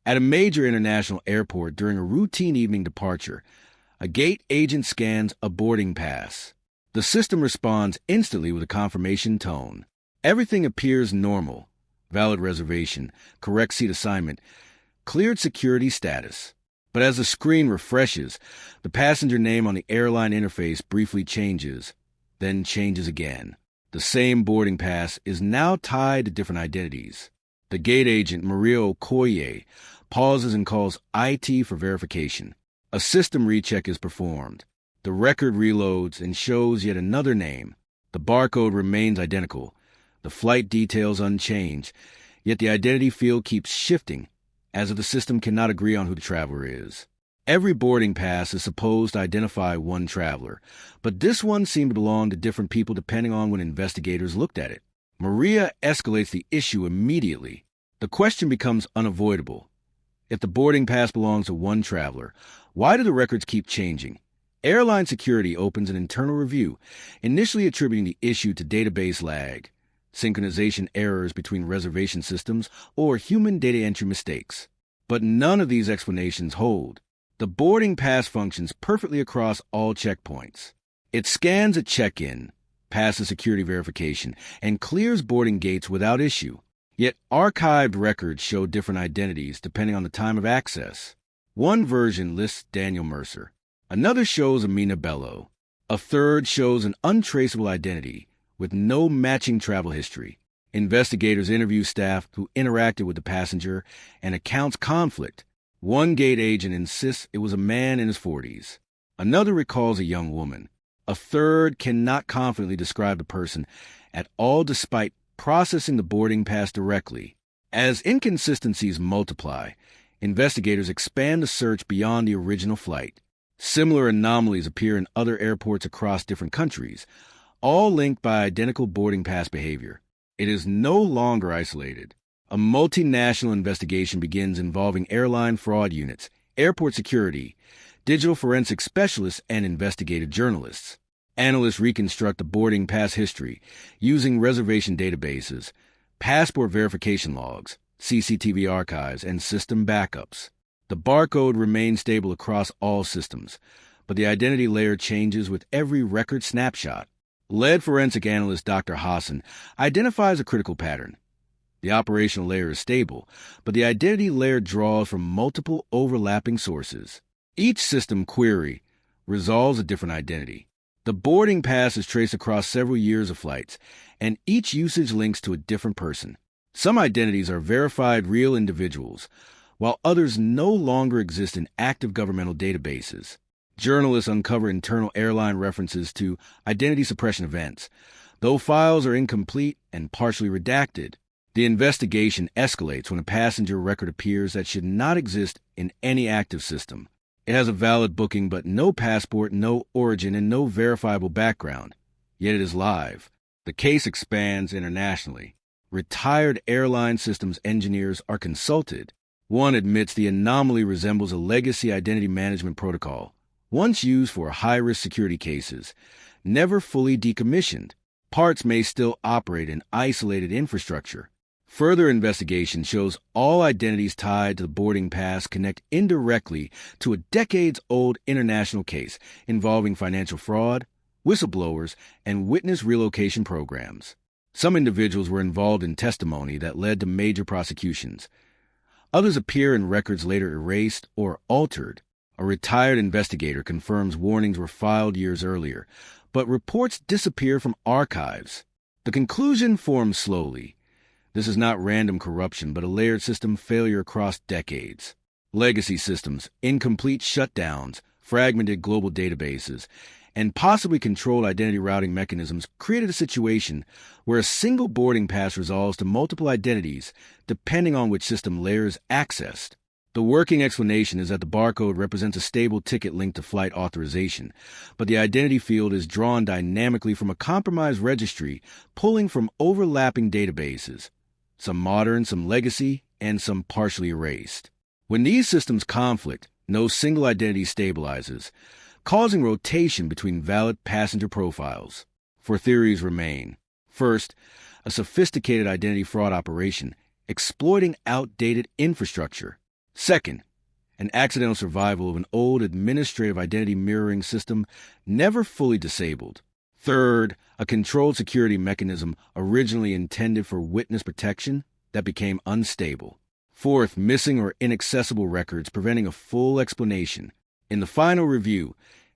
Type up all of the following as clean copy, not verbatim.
At a major international airport during a routine evening departure, a gate agent scans a boarding pass. The system responds instantly with a confirmation tone. Everything appears normal. Valid reservation, correct seat assignment, cleared security status. But as the screen refreshes, the passenger name on the airline interface briefly changes, then changes again. The same boarding pass is now tied to different identities. The gate agent, Maria Okoye, pauses and calls IT for verification. A system recheck is performed. The record reloads and shows yet another name. The barcode remains identical. The flight details unchanged, yet the identity field keeps shifting, as if the system cannot agree on who the traveler is. Every boarding pass is supposed to identify one traveler, but this one seemed to belong to different people depending on when investigators looked at it. Maria escalates the issue immediately. The question becomes unavoidable. If the boarding pass belongs to one traveler, why do the records keep changing? Airline security opens an internal review, initially attributing the issue to database lag, synchronization errors between reservation systems, or human data entry mistakes. But none of these explanations hold. The boarding pass functions perfectly across all checkpoints. It scans at check-in, passes security verification, and clears boarding gates without issue. Yet archived records show different identities depending on the time of access. One version lists Daniel Mercer. Another shows Amina Bello. A third shows an untraceable identity with no matching travel history. Investigators interview staff who interacted with the passenger and accounts conflict. One gate agent insists it was a man in his 40s. Another recalls a young woman. A third cannot confidently describe the person at all despite processing the boarding pass directly. As inconsistencies multiply, investigators expand the search beyond the original flight. Similar anomalies appear in other airports across different countries, all linked by identical boarding pass behavior. It is no longer isolated. A multinational investigation begins involving airline fraud units, airport security, digital forensic specialists, and investigative journalists. Analysts reconstruct the boarding pass history using reservation databases, passport verification logs, CCTV archives, and system backups. The barcode remains stable across all systems, but the identity layer changes with every record snapshot. Lead forensic analyst Dr. Hassan identifies a critical pattern. The operational layer is stable, but the identity layer draws from multiple overlapping sources. Each system query resolves a different identity. The boarding pass is traced across several years of flights, and each usage links to a different person. Some identities are verified real individuals, while others no longer exist in active governmental databases. Journalists uncover internal airline references to identity suppression events, though files are incomplete and partially redacted. The investigation escalates when a passenger record appears that should not exist in any active system. It has a valid booking but no passport, no origin, and no verifiable background. Yet it is live. The case expands internationally. Retired airline systems engineers are consulted. One admits the anomaly resembles a legacy identity management protocol, once used for high-risk security cases, never fully decommissioned. Parts may still operate in isolated infrastructure. Further investigation shows all identities tied to the boarding pass connect indirectly to a decades-old international case involving financial fraud, whistleblowers, and witness relocation programs. Some individuals were involved in testimony that led to major prosecutions. Others appear in records later erased or altered. A retired investigator confirms warnings were filed years earlier, but reports disappear from archives. The conclusion forms slowly. This is not random corruption, but a layered system failure across decades. Legacy systems, incomplete shutdowns, fragmented global databases, and possibly controlled identity routing mechanisms created a situation where a single boarding pass resolves to multiple identities depending on which system layer is accessed. The working explanation is that the barcode represents a stable ticket linked to flight authorization, but the identity field is drawn dynamically from a compromised registry pulling from overlapping databases, some modern, some legacy, and some partially erased. When these systems conflict, no single identity stabilizes, causing rotation between valid passenger profiles. Four theories remain. First, a sophisticated identity fraud operation exploiting outdated infrastructure. Second, an accidental survival of an old administrative identity mirroring system never fully disabled. Third, a controlled security mechanism originally intended for witness protection that became unstable. Fourth, missing or inaccessible records preventing a full explanation. In the final review,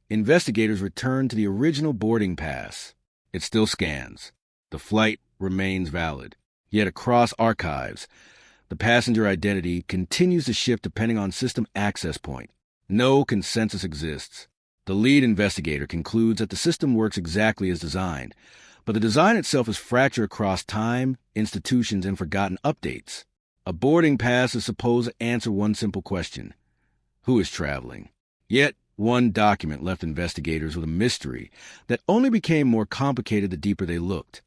investigators returned to the original boarding pass. It still scans. The flight remains valid. Yet across archives, the passenger identity continues to shift depending on system access point. No consensus exists. The lead investigator concludes that the system works exactly as designed, but the design itself is fractured across time, institutions, and forgotten updates. A boarding pass is supposed to answer one simple question: who is traveling? Yet, one document left investigators with a mystery that only became more complicated the deeper they looked.